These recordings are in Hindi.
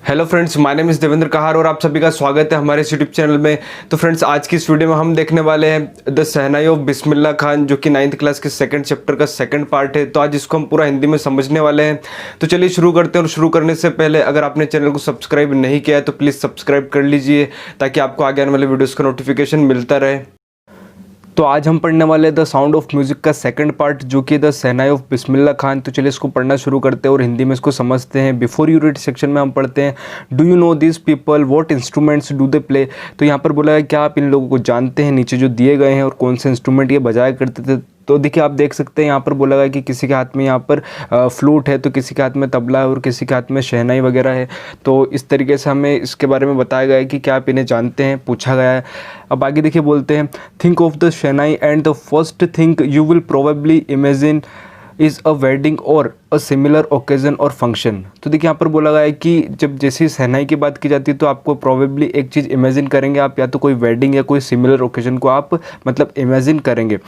Hello friends, my name is Devendra Kahar और आप सभी का स्वागत है हमारे इस यूट्यूब चैनल में। तो फ्रेंड्स, आज की इस वीडियो में हम देखने वाले हैं the shehnai of Bismillah Khan, जो कि 9th क्लास के सेकंड चैप्टर का सेकंड पार्ट है। तो आज इसको हम पूरा हिंदी में समझने वाले हैं। तो चलिए शुरू करते हैं। और शुरू करने से पहले अगर आपने चैनल को सब्सक्राइब नहीं किया है तो प्लीज़ सब्सक्राइब कर लीजिए, ताकि आपको आगे आने वाले वीडियोज़ का नोटिफिकेशन मिलता रहे। तो आज हम पढ़ने वाले द साउंड ऑफ म्यूजिक का सेकंड पार्ट, जो कि the shehnai of Bismillah Khan. तो चलिए इसको पढ़ना शुरू करते हैं और हिंदी में इसको समझते हैं। बिफोर यू रीड सेक्शन में हम पढ़ते हैं, do you know this people, what instruments do they play. तो यहाँ पर बोला है क्या आप इन लोगों को जानते हैं, नीचे जो दिए गए हैं, और कौन से इंस्ट्रूमेंट ये बजाया करते थे। तो देखिए आप देख सकते हैं यहाँ पर बोला गया कि किसी के हाथ में यहाँ पर फ्लूट है, तो किसी के हाथ में तबला है और किसी के हाथ में शहनाई वगैरह है। तो इस तरीके से हमें इसके बारे में बताया गया है कि क्या आप इन्हें जानते हैं, पूछा गया है। अब आगे देखिए बोलते हैं, think of the shehnai and the first thing you will probably imagine is a wedding और अ सिमिलर ओकेजन और फंक्शन। तो देखिए यहाँ पर बोला गया है कि जब जैसे शहनाई की बात की जाती है तो आपको प्रोबेबली एक चीज़ इमेजिन करेंगे आप, या तो कोई वेडिंग या कोई सिमिलर ओकेजन को आप मतलब इमेजिन करेंगे।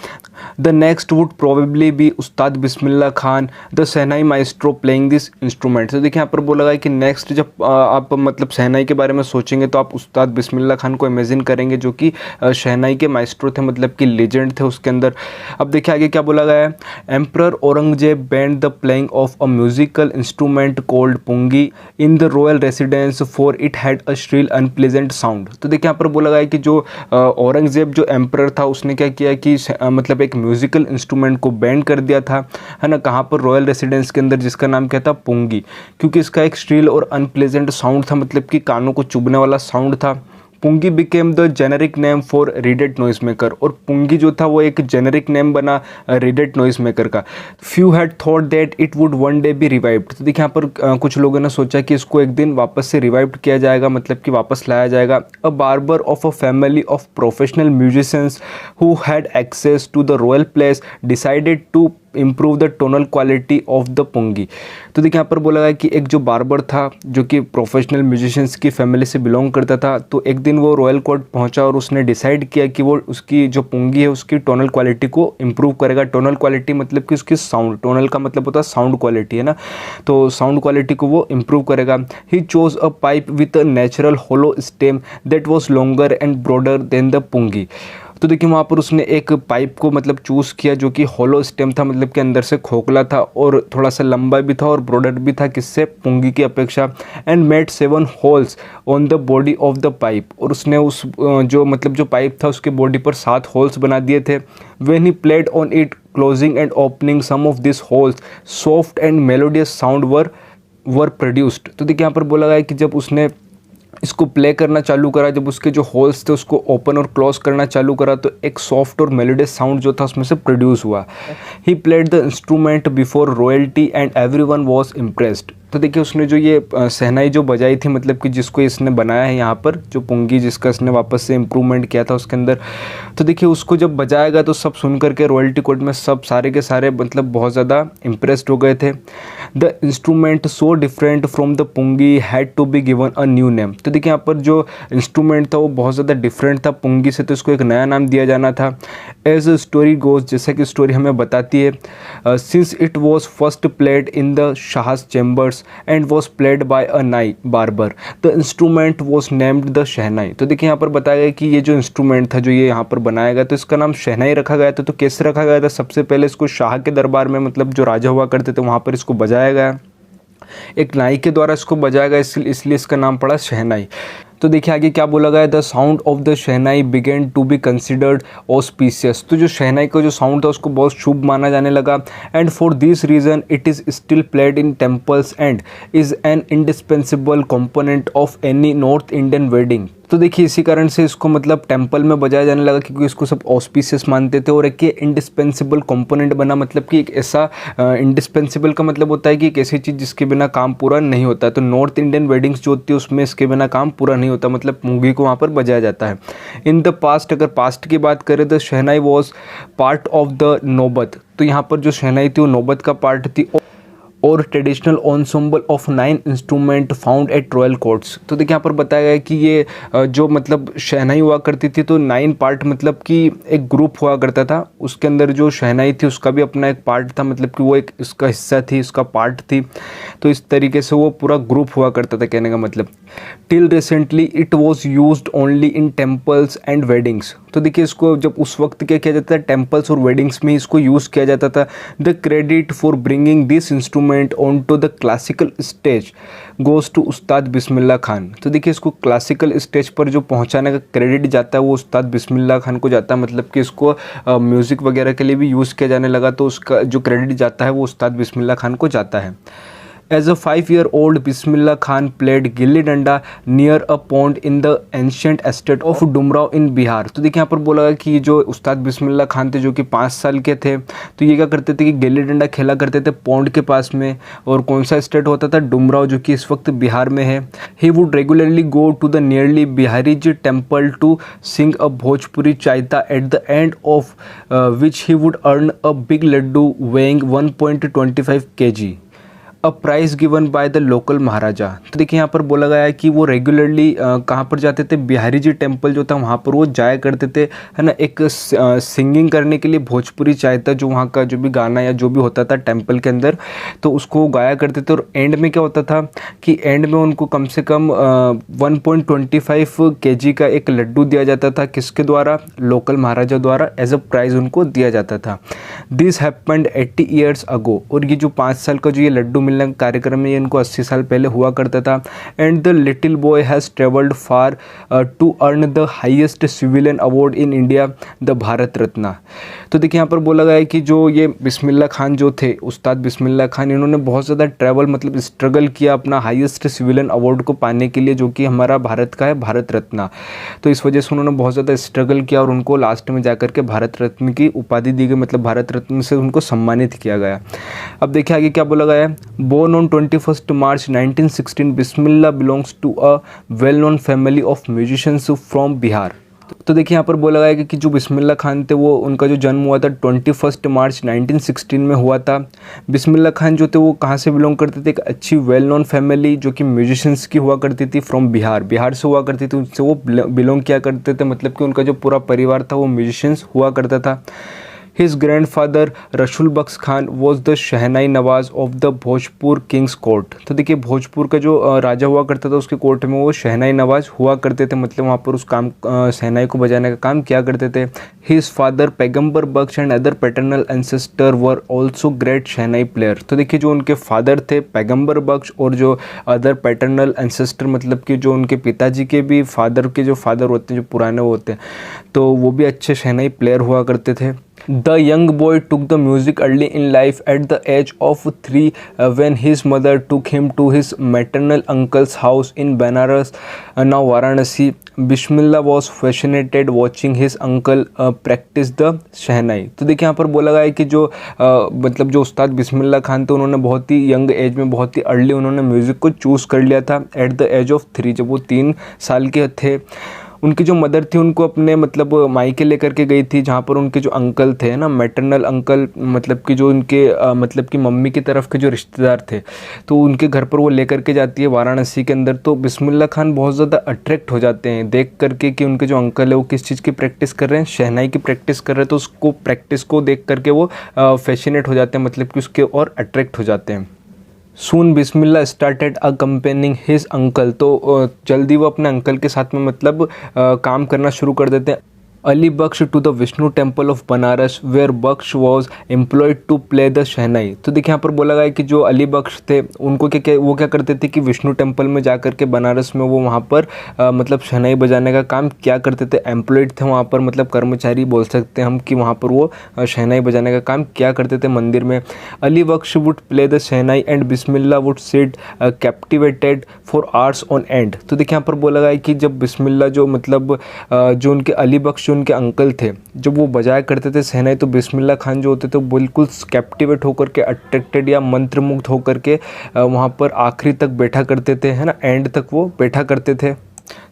The next would probably be Ustad Bismillah Khan the shehnai maestro playing this instrument. तो देखिए यहाँ पर बोला गया है कि नेक्स्ट जब आप मतलब शहनाई के बारे में सोचेंगे तो आप उस्ताद बिस्मिल्लाह खान को इमेजिन करेंगे, जो कि शहनाई के माइस्ट्रो थे, मतलब कि लेजेंड थे उसके अंदर। अब देखिए आगे क्या बोला गया है, emperor Aurangzeb band the playing of a musical instrument called pungi in the royal residence for it had a shrill unpleasant sound। तो देखिए यहाँ पर बोला गया है कि जो औरंगजेब जो एम्परर था उसने क्या किया कि मतलब एक म्यूजिकल इंस्ट्रूमेंट को बैन कर दिया था, है ना, कहाँ पर, रॉयल रेसिडेंस के अंदर, जिसका नाम क्या था, पुंगी, क्योंकि इसका एक श्रील और अनप्लेजेंट साउंड था, मतलब कि कानों को चुभने वाला साउंड था। Pungi became the generic name for reeded noise maker, और पुंगी जो था वो एक जेनेरिक नेम बना रीडेड नॉइज मेकर का। Few had thought that it would one day be revived. तो देखिए यहाँ पर कुछ लोगों ने सोचा कि इसको एक दिन वापस से रिवाइव्ड किया जाएगा, मतलब कि वापस लाया जाएगा। A barber of a family of professional musicians who had access to the royal place decided to improve the tonal quality of the pungi. तो देखिए यहाँ पर बोला गया कि एक जो बार्बर था जो कि प्रोफेशनल म्यूजिशियंस की फैमिली से बिलोंग करता था, तो एक दिन वो रॉयल कोर्ट पहुंचा और उसने डिसाइड किया कि वो उसकी जो पुंगी है उसकी टोनल क्वालिटी को इम्प्रूव करेगा। टोनल क्वालिटी मतलब कि उसकी साउंड, टोनल का मतलब होता है साउंड क्वालिटी, है ना, तो साउंड क्वालिटी को वो इम्प्रूव करेगा। He chose a pipe with a natural hollow stem that was longer and broader than the pungi. तो देखिए वहाँ पर उसने एक पाइप को मतलब चूज़ किया जो कि होलो स्टेम था, मतलब कि अंदर से खोखला था और थोड़ा सा लंबा भी था और ब्रॉडर भी था, किससे, पुंगी की अपेक्षा। And made 7 holes on the body of the pipe, और उसने उस जो मतलब जो पाइप था उसके बॉडी पर 7 होल्स बना दिए थे। When he played on it closing and opening some of this holes soft and melodious sound were produced. तो देखिए यहाँ पर बोला गया है कि जब उसने इसको प्ले करना चालू करा, जब उसके जो होल्स थे उसको ओपन और क्लोज करना चालू करा, तो एक सॉफ्ट और मेलोडियस साउंड जो था उसमें से प्रोड्यूस हुआ। He played the instrument before royalty and everyone was impressed. तो देखिए उसने जो ये शहनाई जो बजाई थी, मतलब कि जिसको इसने बनाया है यहाँ पर, जो पुंगी जिसका इसने वापस से इम्प्रूवमेंट किया था उसके अंदर, तो देखिए उसको जब बजाएगा तो सब सुन करके रॉयल्टी कोर्ट में सब सारे के सारे मतलब बहुत ज़्यादा इम्प्रेस्ड हो गए थे। The instrument so different from the pungi had to be given a new name. तो देखिए यहाँ पर जो इंस्ट्रूमेंट था वो बहुत ज़्यादा डिफरेंट था पुंगी से, तो इसको एक नया नाम दिया जाना था। एज अ स्टोरी गोज, जैसा कि स्टोरी हमें बताती है, since it was first played in the Shah's chambers and was played by a नाई barber, the instrument was named the शहनाई। तो देखिए यहाँ पर बताया गया कि ये जो इंस्ट्रूमेंट था जो ये यहाँ पर बनाया गया, तो इसका नाम शहनाई रखा गया था। तो कैसे रखा गया था, सबसे पहले इसको शाह के दरबार में, मतलब जो राजा हुआ करते थे वहाँ पर इसको बजाया गया, एक नाई के द्वारा इसको बजाया गया, इसलिए इसका नाम पड़ा शहनाई। तो देखिए आगे क्या बोला गया है, the sound of the shehnai begin to be considered auspicious. तो जो शहनाई का जो साउंड था उसको बहुत शुभ माना जाने लगा। And for this reason it is still played in temples and is an indispensable component of any north Indian wedding. तो देखिए इसी कारण से इसको मतलब टेम्पल में बजाया जाने लगा, क्योंकि इसको सब ऑस्पिशियस मानते थे। और एक ये इंडिस्पेंसिबल कंपोनेंट बना, मतलब कि एक ऐसा इंडिस्पेंसिबल का मतलब होता है कि एक ऐसी चीज़ जिसके बिना काम पूरा नहीं होता। तो नॉर्थ इंडियन वेडिंग्स जो होती है उसमें इसके बिना काम पूरा नहीं होता, मतलब पुंगी को वहाँ पर बजाया जाता है। इन द पास्ट, अगर पास्ट की बात करें, the shehnai was part of the नौबत। तो यहाँ पर जो शहनाई थी वो नौबत का पार्ट थी। और traditional ensemble of 9 instrument found at royal courts. तो देखिए यहाँ पर बताया गया है कि ये जो मतलब शहनाई हुआ करती थी तो 9 पार्ट मतलब कि एक ग्रुप हुआ करता था, उसके अंदर जो शहनाई थी उसका भी अपना एक पार्ट था, मतलब कि वो एक इसका हिस्सा थी, उसका पार्ट थी। तो इस तरीके से वो पूरा ग्रुप हुआ करता था, कहने का मतलब। Till recently it was use only in temples and weddings. तो देखिए इसको जब उस वक्त क्या किया जाता था, टेम्पल्स और वेडिंग्स में इसको यूज़ किया जाता था। The credit for bringing this instrument on to the classical stage goes to Ustad Bismillah Khan. तो देखिए इसको क्लासिकल स्टेज पर जो पहुंचाने का क्रेडिट जाता है वो उस्ताद बिस्मिल्लाह खान को जाता है, मतलब कि इसको म्यूज़िक वगैरह के लिए भी यूज़ किया जाने लगा, तो उसका जो क्रेडिट जाता है वो उस्ताद बिस्मिल्लाह खान को जाता है। As a 5-year-old, Bismillah Khan played gilli danda near a pond in the ancient estate of Dumraon in Bihar. तो देखिए यहाँ पर बोला गया कि जो उस्ताद बिस्मिल्लाह खान थे जो कि 5 साल के थे, तो ये क्या करते थे कि गिल्ली डंडा खेला करते थे पौंड के पास में। और कौन सा स्टेट होता था? डुमराव, जो कि इस वक्त बिहार में है। He would regularly go to the nearly Bihariji's temple to sing a Bhojpuri chaita at the end of which he would earn a big laddu weighing 1.25 kg, a prize given by the local Maharaja. तो देखिए यहाँ पर बोला गया है कि वो रेगुलरली कहाँ पर जाते थे? बिहारी जी टेम्पल जो था वहाँ पर वो जाया करते थे, है ना, एक सिंगिंग करने के लिए भोजपुरी चाहता, जो वहाँ का जो भी गाना या जो भी होता था टेम्पल के अंदर, तो उसको गाया करते थे। और एंड में क्या होता था कि एंड में उनको कम से कम 1.25 kg का एक लड्डू दिया जाता था। किसके द्वारा? लोकल महाराजा द्वारा एज अ प्राइज़ उनको दिया जाता था। This happened 80 years ago. और ये जो 5 साल का जो ये लड्डू मिलने का कार्यक्रम में, ये इनको 80 साल पहले हुआ करता था। And the little boy has travelled far to earn the highest civilian award in India, the Bharat Ratna. तो देखिए यहाँ पर बोला गया है कि जो ये बिस्मिल्लाह खान जो थे, उस्ताद बिस्मिल्लाह खान, इन्होंने बहुत ज़्यादा ट्रैवल मतलब स्ट्रगल किया अपना हाईएस्ट सिविलियन अवार्ड को पाने के लिए, जो कि हमारा भारत का है, भारत रत्ना। तो इस वजह से उन्होंने बहुत ज़्यादा स्ट्रगल किया और उनको लास्ट में जाकर के भारत रत्न की उपाधि दी गई, मतलब भारत रत्न से उनको सम्मानित किया गया। अब देखिए आगे क्या बोला गया है। Born on 21 March 1916, Bismillah belongs to a well known family of musicians from Bihar. तो देखिए यहाँ पर बोला गया है कि जो बिस्मिल्लाह खान थे वो, उनका जो जन्म हुआ था 21 मार्च 1916 में हुआ था। बिस्मिल्लाह खान जो थे वो कहाँ से बिलोंग करते थे? एक अच्छी वेल नोन फैमिली जो कि म्यूजिशियंस की हुआ करती थी, फ्रॉम बिहार, बिहार से हुआ करती थी, उससे वो बिलोंग किया करते थे, मतलब कि उनका जो पूरा परिवार था वो म्यूजिशियंस हुआ करता था। His grandfather Rasul Bakhsh Khan was the shehnai nawaz of the Bhojpur kings court. तो देखिए भोजपुर का जो राजा हुआ करता था उसके कोर्ट में वो शहनाई नवाज हुआ करते थे, मतलब वहाँ पर उस काम शहनाई को बजाने का काम किया करते थे। His father Paigambar Bakhsh and other paternal ancestor were also great shehnai player. तो देखिए जो उनके फादर थे पैगम्बर बख्श और जो अदर पैटर्नल एंसेस्टर, मतलब कि जो उनके पिताजी के भी फादर के जो फादर होते हैं, जो पुराने होते हैं, तो वो भी अच्छे शहनाई प्लेयर हुआ करते थे। The young boy took the music early in life at the age of 3 when his mother took him to his maternal uncle's house in Banaras, now Varanasi. Bismillah was fascinated watching his uncle practice the शहनाई। तो देखिए यहाँ पर बोला गया है कि जो मतलब जो उस्ताद बिस्मिल्लाह खान थे उन्होंने बहुत ही यंग एज में, बहुत ही अर्ली उन्होंने म्यूज़िक को चूज़ कर लिया था एट द एज ऑफ 3, जब वो 3 साल के थे। उनकी जो मदर थी उनको अपने मतलब मायके लेकर के गई थी, जहाँ पर उनके जो अंकल थे ना, मैटरनल अंकल, मतलब कि जो उनके मतलब कि मम्मी की तरफ के जो रिश्तेदार थे, तो उनके घर पर वो लेकर के जाती है वाराणसी के अंदर। तो बिस्मिल्लाह खान बहुत ज़्यादा अट्रैक्ट हो जाते हैं देख करके कि उनके जो अंकल है वो किस चीज़ की प्रैक्टिस कर रहे हैं, शहनाई की प्रैक्टिस कर रहे हैं। तो उसको प्रैक्टिस को देख करके वो फैसिनेट हो जाते हैं, मतलब कि उसके और अट्रैक्ट हो जाते हैं। सून बिस्मिल्लाह स्टार्टेड अकम्पेनिंग हिज अंकल। तो जल्दी वो अपने अंकल के साथ में मतलब काम करना शुरू कर देते हैं। Ali Bakhsh to the Vishnu temple of Banaras where Bakhsh was employed to play the shehnai. तो देखिए यहाँ पर बोला गया है कि जो अली बख्श थे उनको वो क्या करते थे कि विष्णु टेम्पल में जा कर के बनारस में वो वहाँ पर मतलब शहनाई बजाने का काम क्या करते थे, एम्प्लॉयड थे वहाँ पर, मतलब कर्मचारी बोल सकते हैं हम, कि वहाँ पर वो शहनाई बजाने का काम क्या करते थे मंदिर में। Ali Bakhsh would play the shehnai and Bismillah would sit captivated for hours on end. तो देखिए यहाँ पर बोला गया है कि जब बिस्मिल्लाह जो मतलब जो उनके अली बख्श उनके अंकल थे, जब वो बजाया करते थे शहनाई, तो बिस्मिल्लाह खान जो होते थे बिल्कुल कैप्टिवेट होकर के, अट्रैक्टेड या मंत्रमुग्ध होकर के वहाँ पर आखिरी तक बैठा करते थे, है ना, एंड तक वो बैठा करते थे।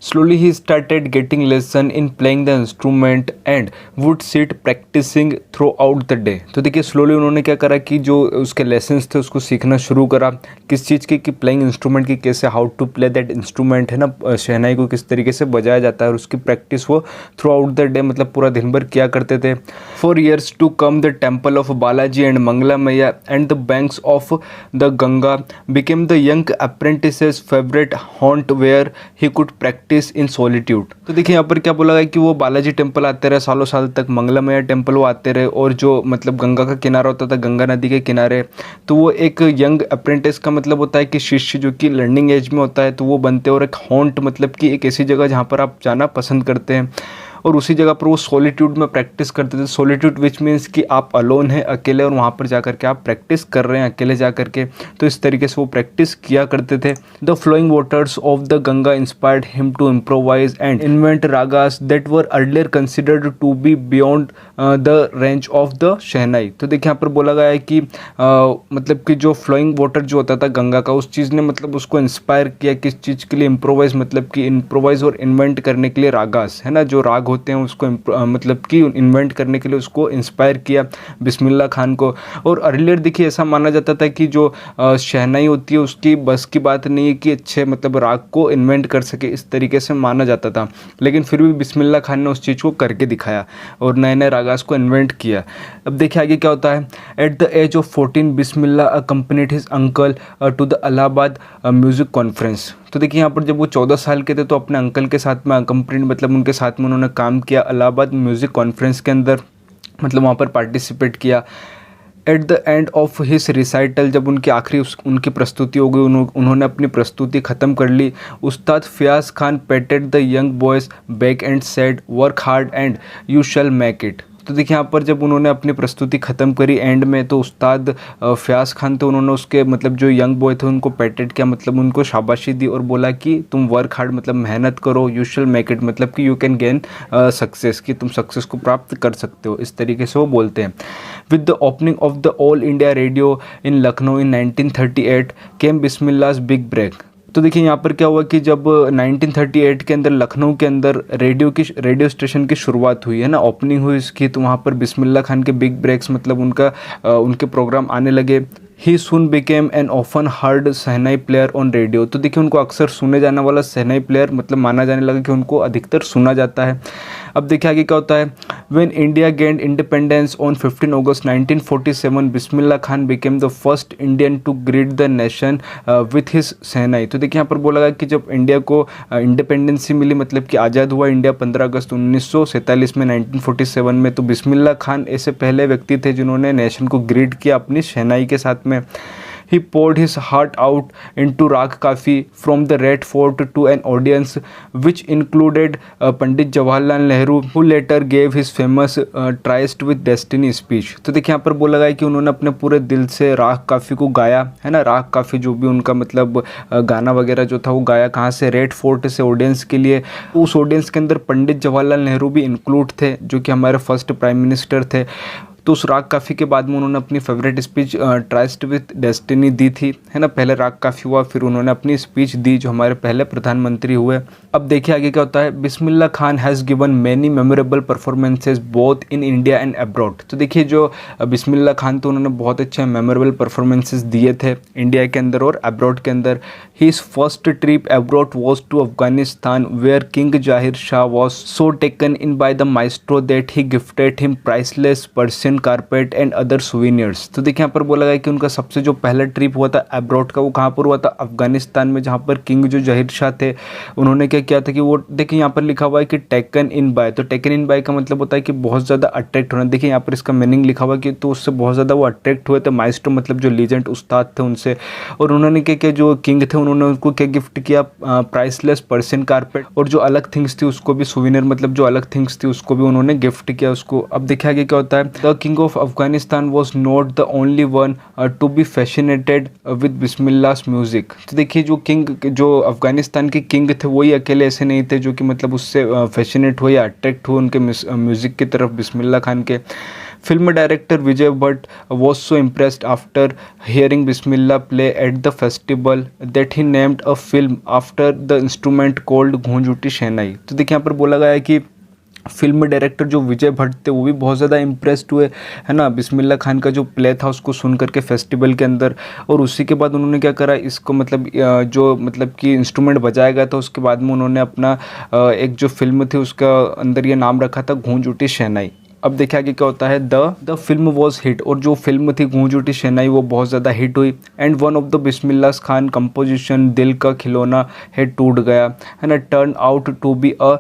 Slowly he started getting lesson in playing the instrument and would sit practicing throughout the day। तो देखिए स्लोली उन्होंने क्या करा कि जो उसके लेसन्स थे उसको सीखना शुरू करा, किस चीज़ की, कि प्लेइंग इंस्ट्रूमेंट की, कैसे how to play that instrument है ना, शहनाई को किस तरीके से बजाया जाता है, और उसकी प्रैक्टिस वो थ्रू आउट द डे मतलब पूरा दिन भर किया करते थे। For years to come the temple of Balaji and Mangala Maiya and the banks of the Ganga became the young apprentice's favourite haunt where he could practice in solitude. तो देखिए यहाँ पर क्या बोला गया कि वो बालाजी टेम्पल आते रहे सालों साल तक, मंगला मैया टेम्पल वो आते रहे, और जो मतलब गंगा का किनारा होता था, गंगा नदी के किनारे, तो वो एक यंग अप्रेंटिस का मतलब होता है कि शिष्य जो कि लर्निंग एज में होता है, तो वो बनते हैं, और एक हॉन्ट मतलब कि एक ऐसी जगह जहाँ पर आप जाना पसंद करते हैं, और उसी जगह पर वो सॉलिट्यूड में प्रैक्टिस करते थे। सॉलिट्यूड विच मीन्स कि आप अलोन हैं, अकेले, और वहाँ पर जाकर के आप प्रैक्टिस कर रहे हैं अकेले जाकर के, तो इस तरीके से वो प्रैक्टिस किया करते थे। The flowing waters of the Ganga inspired him to improvise and invent ragas that were earlier considered to be beyond the range of the shehnai. तो देखिए यहाँ पर बोला गया है कि मतलब कि जो फ्लोइंग वाटर जो होता था गंगा का, उस चीज़ ने मतलब उसको इंस्पायर किया, किस चीज़ के लिए, इम्प्रोवाइज मतलब कि इम्प्रोवाइज और इन्वेंट करने के लिए रागास है ना, जो राग होते हैं उसको मतलब कि इन्वेंट करने के लिए उसको इंस्पायर किया बिस्मिल्लाह खान को। और अर्लियर देखिए ऐसा माना जाता था कि जो शहनाई होती है उसकी बस की बात नहीं है कि अच्छे मतलब राग को इन्वेंट कर सके, इस तरीके से माना जाता था, लेकिन फिर भी बिस्मिल्लाह खान ने उस चीज़ को करके दिखाया और नए नए रागास को इन्वेंट किया। अब देखिए आगे क्या होता है। At the age of 14 Bismillah accompanied his uncle to the Allahabad music conference. तो देखिए यहाँ पर जब वो 14 साल के थे तो अपने अंकल के साथ में अकम्पनीड मतलब उनके साथ में उन्होंने काम किया इलाहाबाद म्यूज़िक कॉन्फ्रेंस के अंदर, मतलब वहाँ पर पार्टिसिपेट किया। Eight the end of his recital, जब उनकी आखिरी उनकी प्रस्तुति हो गई, उन्होंने अपनी प्रस्तुति ख़त्म कर ली, Ustad Fayaz Khan patted the young boys back and said work hard and you shall make it. तो देखिए यहाँ पर जब उन्होंने अपनी प्रस्तुति ख़त्म करी एंड में, तो उस्ताद फयाज़ खान थे, उन्होंने उसके मतलब जो यंग बॉय थे उनको पेटेड किया, मतलब उनको शाबाशी दी और बोला कि तुम वर्क हार्ड मतलब मेहनत करो, यू शैल मेक इट मतलब कि यू कैन गेन सक्सेस, कि तुम सक्सेस को प्राप्त कर सकते हो, इस तरीके से वो बोलते हैं। With the opening of the All India Radio in Lucknow in 1938 came Bismillah's big break. तो देखिए यहाँ पर क्या हुआ कि जब 1938 के अंदर लखनऊ के अंदर रेडियो स्टेशन की शुरुआत हुई है ना, ओपनिंग हुई इसकी, तो वहाँ पर बिस्मिल्लाह खान के बिग ब्रेक्स मतलब उनके प्रोग्राम आने लगे। He soon became an often heard shehnai player on radio. तो देखिए उनको अक्सर सुने जाने वाला शहनाई प्लेयर मतलब माना जाने लगा कि उनको अधिकतर सुना जाता है। अब देखिए आगे क्या होता है। When India gained independence on 15 August 1947 Bismillah Khan became the first Indian to greet the nation with his shehnai. तो देखिए यहाँ पर बोला गया कि जब इंडिया को इंडिपेंडेंसी मिली मतलब कि आज़ाद हुआ इंडिया 15 अगस्त 1947 में 1947 में, तो बिस्मिल्लाह खान ऐसे पहले व्यक्ति थे जिन्होंने नेशन को ग्रीट किया अपनी शहनाई के साथ में। He poured his heart out into Raag Kafi from the Red Fort to an audience which included Pandit Jawaharlal Nehru, who later gave his famous Tryst with Destiny speech। तो देखिए यहाँ पर बोला गया कि उन्होंने अपने पूरे दिल से राग काफ़ी को गाया है ना। राग काफ़ी जो भी उनका मतलब गाना वगैरह जो था वो गाया कहाँ से, रेड फोर्ट से ऑडियंस के लिए। उस ऑडियंस के अंदर पंडित जवाहरलाल नेहरू भी इंक्लूड थे जो कि हमारे फर्स्ट प्राइम मिनिस्टर थे। तो उस राग काफ़ी के बाद में उन्होंने अपनी favourite speech tryst with destiny दी थी है ना। पहले राग काफ़ी हुआ फिर उन्होंने अपनी स्पीच दी जो हमारे पहले प्रधानमंत्री हुए। अब देखिए आगे क्या होता है। Bismillah Khan has given many memorable performances both in India and abroad. तो देखिए जो बिस्मिल्लाह खान तो उन्होंने बहुत अच्छे मेमोरेबल परफॉर्मेंसेज दिए थे इंडिया के अंदर और अब्रॉड के अंदर। His first trip abroad was to Afghanistan where king Zahir Shah was so taken in by the maestro that he gifted him priceless Persian carpet and other souvenirs. तो देखिए यहाँ पर बोला गया कि उनका सबसे जो पहला ट्रिप हुआ था अब्रॉड का वो कहाँ पर हुआ था, अफगानिस्तान में, जहाँ पर किंग जो जहीर शाह थे उन्होंने क्या किया था कि वो देखिए यहाँ पर लिखा हुआ है कि टेकन इन बाय। तो टेकन इन बाय का मतलब होता है कि बहुत ज़्यादा अट्रैक्ट होना। देखिए यहाँ पर इसका मीनिंग लिखा हुआ है कि तो उससे बहुत ज़्यादा वो अट्रैक्ट हुए थे। माइस्ट्रो मतलब जो लीजेंड उस्ताद थे उनसे, और उन्होंने क्या किया, जो किंग थे उन्होंने उनको क्या गिफ्ट किया, प्राइसलेस पर्शियन कारपेट, और जो अलग थिंग्स थी उसको भी सुवेनियर मतलब जो अलग थिंग्स थी उसको भी उन्होंने गिफ्ट किया उसको। अब देखिए आगे क्या होता है। The king of Afghanistan was not the only one to be fascinated with Bismillah's music. तो देखिए जो किंग जो अफगानिस्तान के किंग थे वही अकेले ऐसे नहीं थे जो कि मतलब उससे फैसिनेट हुए या अट्रैक्ट हुए उनके म्यूज़िक की तरफ बिस्मिल्लाह खान के। Film director Vijay Bhatt was so impressed after hearing Bismillah play at the festival that he named a film after the instrument called गूंज उठी शहनाई। तो देखिए यहाँ पर बोला गया है कि फिल्म डायरेक्टर जो विजय भट्ट थे वो भी बहुत ज़्यादा इम्प्रेस्ड हुए, है ना, बिस्मिल्लाह खान का जो प्ले था उसको सुन करके फेस्टिवल के अंदर। और उसी के बाद उन्होंने क्या करा, इसको मतलब जो मतलब कि इंस्ट्रूमेंट बजाया गया था उसके बाद में उन्होंने अपना एक जो फिल्म थी उसका अंदर ये नाम रखा था गूंज उठी शहनाई। अब देखिए आगे क्या होता है, द फिल्म वॉज हिट, और जो फिल्म थी गूंज उठी शहनाई वो बहुत ज़्यादा हिट हुई। And one of the Bismillah Khan composition Dil Ka Khilona Hai Toot Gaya, है ना, turn out to be a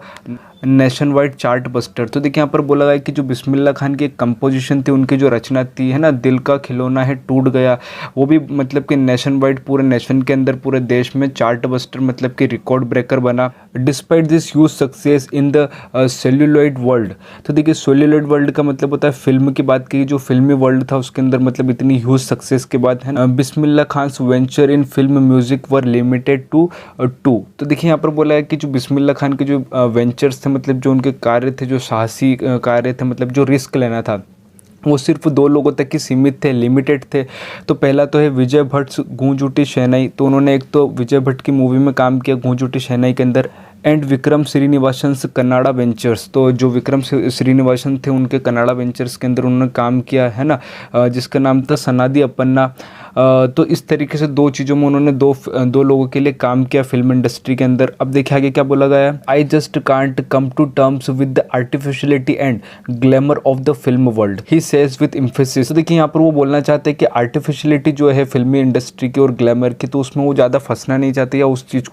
nation wide chart buster. तो देखिए यहाँ पर बोला गया कि जो बिस्मिल्लाह खान की एक कंपोजिशन थी, उनकी जो रचना थी, है ना, दिल का खिलौना है टूट गया, वो भी मतलब कि नेशन वाइड पूरे नेशन के अंदर पूरे देश में चार्ट बस्टर मतलब कि रिकॉर्ड ब्रेकर बना। Despite this huge success in the celluloid world. तो देखिए सेल्यूलॉइड वर्ल्ड का मतलब होता है फिल्म की बात की, जो फिल्मी वर्ल्ड था उसके अंदर मतलब इतनी ह्यूज सक्सेस के बाद, है ना, Bismillah Khan's venture in film music were limited to two. तो देखिए यहाँ पर बोला है कि जो बिस्मिल्लाह खान के जो वेंचर्स मतलब जो उनके कार्य थे, जो साहसी कार्य थे, मतलब जो रिस्क लेना था, वो सिर्फ 2 लोगों तक ही सीमित थे, लिमिटेड थे। तो पहला तो है विजय भट्ट गूंज उठी शहनाई। तो उन्होंने एक तो विजय भट्ट की मूवी में काम किया गूंज उठी शहनाई के अंदर। एंड विक्रम श्रीनिवासन कन्नाडा वेंचर्स, तो जो विक्रम श्रीनिवासन थे उनके कन्नाडा वेंचर्स के अंदर उन्होंने काम किया, है ना, जिसका नाम था सनादी अपन्ना। तो इस तरीके से 2 चीज़ों में उन्होंने दो लोगों के लिए काम किया फिल्म इंडस्ट्री के अंदर। अब देखिए आगे क्या बोला गया है, I just can't come to terms with the artificiality and glamour of the film world, he says with emphasis. तो देखिए यहाँ पर वो बोलना चाहते हैं कि आर्टिफिशियलिटी जो है फिल्मी इंडस्ट्री की और ग्लैमर की, तो उसमें वो ज़्यादा फंसना नहीं चाहते, या उस चीज़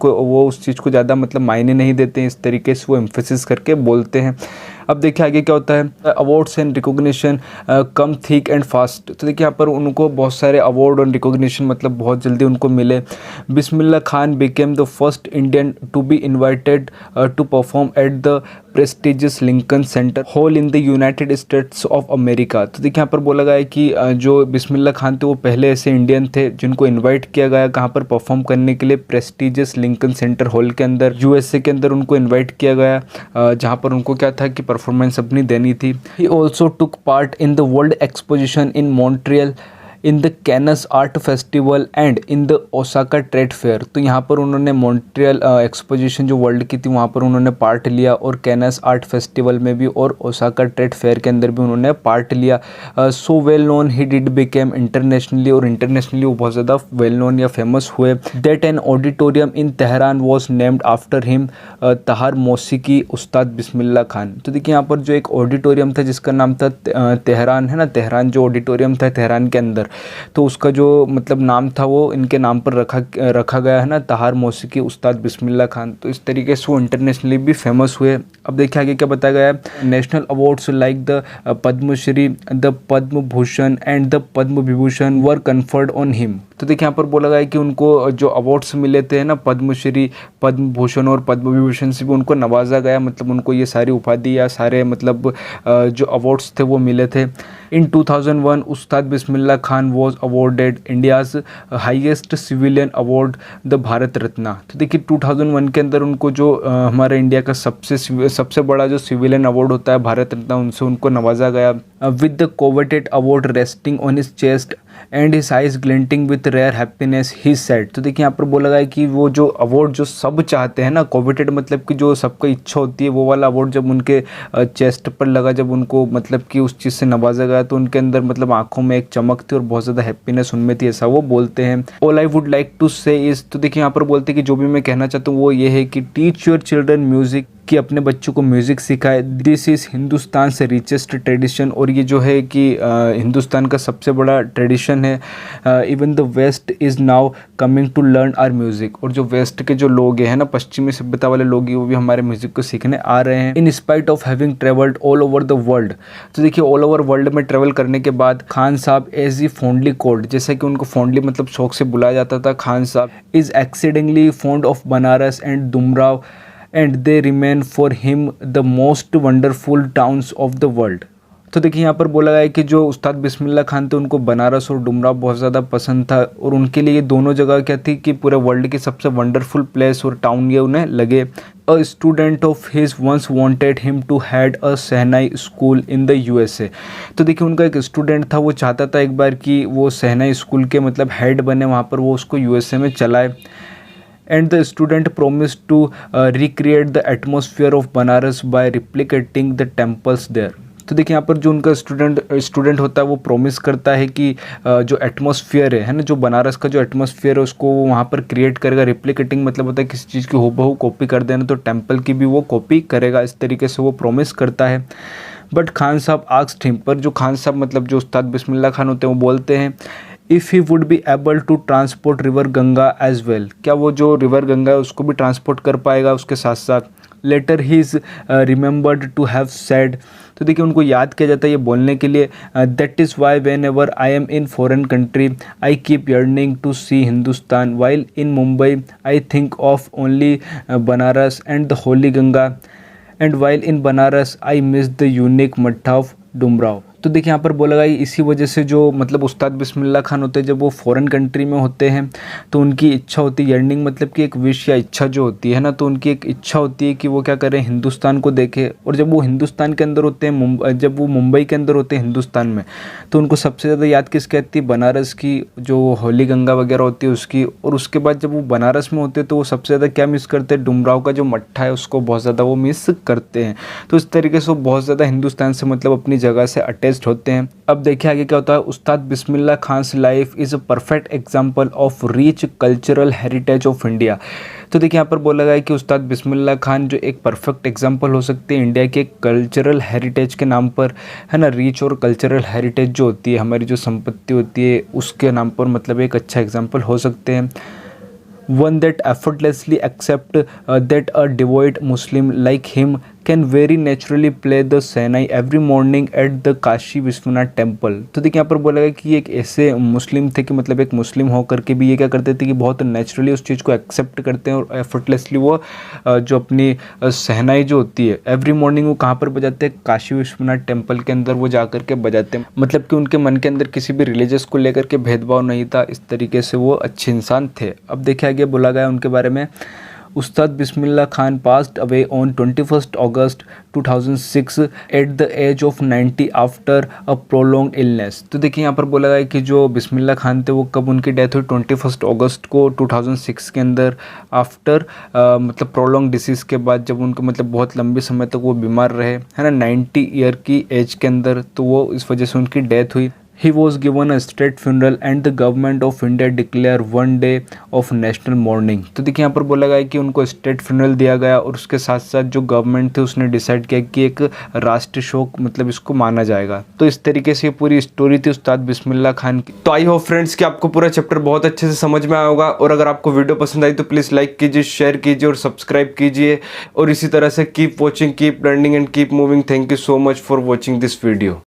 को ज़्यादा मतलब मायने नहीं देते हैं, इस तरीके से वो एम्फेसिस करके बोलते हैं। अब देखिए आगे क्या होता है, awards and recognition come thick and fast. तो देखिए यहाँ पर उनको बहुत सारे अवार्ड और रिकॉग्निशन मतलब बहुत जल्दी उनको मिले। Bismillah Khan became the first Indian to be invited to perform at the prestigious Lincoln Center hall in the United States of America. तो देखिए यहाँ पर बोला गया है कि जो बिस्मिल्लाह खान थे वो पहले ऐसे इंडियन थे जिनको इन्वाइट किया गया कहाँ पर परफॉर्म करने के लिए, प्रेस्टिजियस लिंकन सेंटर हॉल के अंदर, यूएसए के अंदर उनको इन्वाइट किया गया, जहाँ पर उनको क्या था कि परफॉर्मेंस अपनी देनी थी। He also took part in the world exposition in Montreal, in the Cannes art festival and in the Osaka trade fair. तो यहाँ पर उन्होंने मॉन्ट्रियल एक्सपोजिशन जो वर्ल्ड की थी वहाँ पर उन्होंने पार्ट लिया, और कैनस आर्ट फेस्टिवल में भी और ओसाका ट्रेड फेयर के अंदर भी उन्होंने पार्ट लिया। So well known he did became internationally, और इंटरनेशनली वो बहुत ज़्यादा वेल नोन या फेमस हुए। That an auditorium in Tehran was named after him, तहार मौसीकी उस्ताद बिस्मिल्लाह खान। तो देखिए यहाँ पर जो एक ऑडिटोरियम था जिसका नाम था तेहरान, है ना, तेहरान जो ऑडिटोरियम था तेहरान के अंदर, तो उसका जो मतलब नाम था वो इनके नाम पर रखा गया, है ना, तहार मौसीकी उस्ताद बिस्मिल्लाह खान। तो इस तरीके से वो इंटरनेशनली भी फेमस हुए। अब देखिए आगे क्या बताया गया है, national awards like the Padmashri, the Padma Bhushan and the Padma Vibhushan were conferred on him. तो देखिए यहाँ पर बोला गया है कि उनको जो अवार्ड्स मिले थे ना, पद्मश्री, पद्म भूषण और पद्म विभूषण से भी उनको नवाजा गया, मतलब उनको ये सारी उपाधि या सारे मतलब जो अवार्ड्स थे वो मिले थे। In 2001 Ustad Bismillah Khan was awarded India's highest civilian award the Bharat Ratna. तो देखिए 2001 के अंदर उनको जो हमारे इंडिया का सबसे बड़ा जो सिविलियन अवार्ड होता है भारत रत्ना, उनसे उनको नवाजा गया। With the coveted award resting on his chest and his eyes glinting with rare happiness he said. तो देखिए यहाँ पर बोला गया है कि वो जो अवार्ड जो सब चाहते हैं ना, कोवेटेड मतलब कि जो सबका इच्छा होती है, वो वाला अवार्ड जब उनके चेस्ट पर लगा, जब उनको मतलब कि उस चीज़ से नवाजा गया, तो उनके अंदर मतलब आंखों में एक चमक थी और बहुत ज़्यादा हैप्पीनेस उनमें थी, ऐसा वो बोलते हैं। All I would like to say is, तो देखिए यहाँ पर बोलते हैं कि जो भी मैं कहना चाहता हूँ वो ये है कि टीच योर चिल्ड्रन म्यूज़िक, कि अपने बच्चों को म्यूज़िक सिखाए। दिस इज़ हिंदुस्तान से रिचेस्ट ट्रेडिशन, और ये जो है कि हिंदुस्तान का सबसे बड़ा ट्रेडिशन है। Even the west is now coming to learn our music, और जो वेस्ट के जो लोग हैं ना, पश्चिमी सभ्यता वाले लोग हैं, वो भी हमारे म्यूज़िक को सीखने आ रहे हैं। In spite of having travelled all over the world. तो देखिए ऑल ओवर वर्ल्ड में ट्रेवल करने के बाद खान साहब एज ई फॉन्डली कोल्ड, जैसे कि उनको फॉन्डली मतलब शौक से बुलाया जाता था, खान साहब is exceedingly fond of Banaras and Dumraon and they remain for him the most wonderful towns of the world. तो देखिए यहाँ पर बोला गया है कि जो उस्ताद बिस्मिल्लाह खान थे उनको बनारस और डुमराव बहुत ज़्यादा पसंद था और उनके लिए ये दोनों जगह क्या थी कि पूरे वर्ल्ड की सबसे वंडरफुल प्लेस और टाउन ये उन्हें लगे। A student of his once wanted him to head a shehnai school in the USA. तो देखिए उनका एक स्टूडेंट था, वो चाहता था एक बार कि वो शहनाई स्कूल के मतलब हेड बने, वहाँ पर वो उसको यूएसए में चलाए। And the student promised to recreate the atmosphere of Banaras by replicating the temples there। तो देखिए यहाँ पर जो उनका स्टूडेंट होता है वो प्रॉमिस करता है कि जो एटमॉस्फेयर है ना, जो बनारस का जो एटमॉस्फेयर है उसको वो वहाँ पर क्रिएट करेगा। रिप्लिकेटिंग मतलब होता है किसी चीज़ की हूबहू कॉपी कर देना, तो टेम्पल की भी वो कॉपी करेगा, इस तरीके से वो प्रॉमिस करता है। बट खान साहब आस्क्ड हिम, पर जो खान साहब मतलब जो उस्ताद बिस्मिल्लाह खान होते हैं वो बोलते हैं if he would be able to transport river Ganga as well, क्या वो जो रिवर गंगा है उसको भी ट्रांसपोर्ट कर पाएगा उसके साथ साथ। Later he is remembered to have said, तो देखिए उनको याद किया जाता है ये बोलने के लिए, that is why whenever I am in foreign country I keep yearning to see Hindustan, while in Mumbai I think of only Banaras and the holy Ganga, and while in Banaras I miss the unique mattha of Dumraon. तो देखिए यहाँ पर बोला गया इसी वजह से जो मतलब उस्ताद बिस्मिल्लाह खान होते हैं जब वो फॉरेन कंट्री में होते हैं तो उनकी इच्छा होती है, यर्निंग मतलब कि एक विश या इच्छा जो होती है ना, तो उनकी एक इच्छा होती है कि वो क्या करें, हिंदुस्तान को देखें। और जब वो हिंदुस्तान के अंदर होते हैं, जब वो मुंबई के अंदर होते हैं हिंदुस्तान में, तो उनको सबसे ज़्यादा याद किसकी आती है, बनारस की, जो होली गंगा वगैरह होती है उसकी। और उसके बाद जब वो बनारस में होते हैं तो वो सबसे ज़्यादा क्या मिस करते हैं, डुमराव का जो मट्ठा है उसको बहुत ज़्यादा वो मिस करते हैं। तो इस तरीके से वो बहुत ज़्यादा हिंदुस्तान से मतलब अपनी जगह से अटैच्ड होते हैं। अब देखिए आगे क्या होता है। Ustad Bismillah Khan's life is a perfect example of rich cultural heritage of India. तो देखिए यहाँ पर बोला गया है कि उस्ताद बिस्मिल्लाह खान जो एक परफेक्ट एग्जाम्पल हो सकते हैं इंडिया के कल्चरल हेरिटेज के नाम पर, है ना। रिच और कल्चरल हेरिटेज जो होती है, हमारी जो संपत्ति होती है उसके नाम पर मतलब एक अच्छा एग्जाम्पल हो सकते हैं। One that effortlessly accept that a devout Muslim like him can very naturally play the Sahnai every morning at the Kashi Vishwanath temple. तो देखिए यहाँ पर बोला गया कि एक ऐसे मुस्लिम थे कि मतलब एक मुस्लिम होकर के भी ये क्या करते थे कि बहुत नेचुरली उस चीज़ को एक्सेप्ट करते हैं और एफर्टलेसली वो जो अपनी सहनाई जो होती है एवरी मॉर्निंग वो कहाँ पर बजाते हैं, काशी विश्वनाथ टेम्पल के अंदर वो जा कर के बजाते हैं। मतलब कि उनके मन के अंदर किसी भी रिलीजियस को लेकर के भेदभाव नहीं था, इस तरीके से वो अच्छे इंसान थे। अब देखिए आगे बोला गया उनके बारे में। उस्ताद Bismillah Khan passed away on 21st August 2006 at the age of 90 after a prolonged illness। तो देखिए यहाँ पर बोला गया कि जो बिस्मिल्लाह खान थे वो कब उनकी डेथ हुई, 21 अगस्त को 2006 के अंदर, आफ्टर मतलब प्रोलॉन्ग डिसीज़ के बाद, जब उनको मतलब बहुत लंबे समय तक वो बीमार रहे, है ना, 90 ईयर की एज के अंदर, तो वो इस वजह से उनकी डेथ हुई। He was given a state funeral and the government of India declare one day of national mourning। तो देखिए यहाँ पर बोला गया है कि उनको स्टेट फ्यूनरल दिया गया और उसके साथ साथ जो गवर्नमेंट थी उसने डिसाइड किया कि एक राष्ट्रीय शोक मतलब इसको माना जाएगा। तो इस तरीके से पूरी स्टोरी थी उस्ताद बिस्मिल्लाह खान की। तो आई होप फ्रेंड्स कि आपको पूरा चैप्टर बहुत अच्छे से समझ में आया होगा, और अगर आपको वीडियो पसंद आई तो प्लीज़ लाइक कीजिए, शेयर कीजिए और सब्सक्राइब कीजिए, और इसी तरह से keep watching, keep learning and keep moving. Thank you so much for watching this video.